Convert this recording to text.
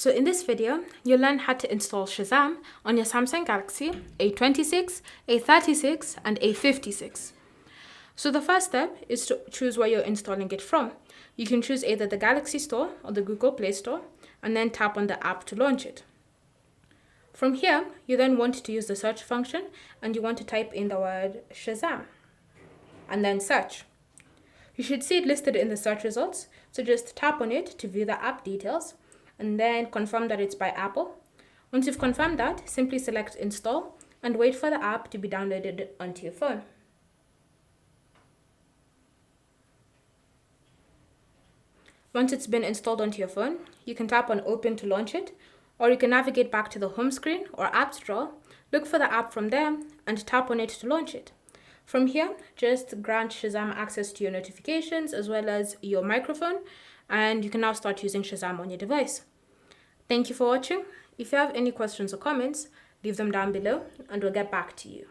So in this video, you'll learn how to install Shazam on your Samsung Galaxy A26, A36 and A56. So the first step is to choose where you're installing it from. You can choose either the Galaxy Store or the Google Play Store and then tap on the app to launch it. From here, you then want to use the search function and you want to type in the word Shazam and then search. You should see it listed in the search results, so just tap on it to view the app details and then confirm that it's by Apple. Once you've confirmed that, simply select install and wait for the app to be downloaded onto your phone. Once it's been installed onto your phone, you can tap on open to launch it, or you can navigate back to the home screen or apps drawer, look for the app from there and tap on it to launch it. From here, just grant Shazam access to your notifications as well as your microphone, and you can now start using Shazam on your device. Thank you for watching. If you have any questions or comments, leave them down below and we'll get back to you.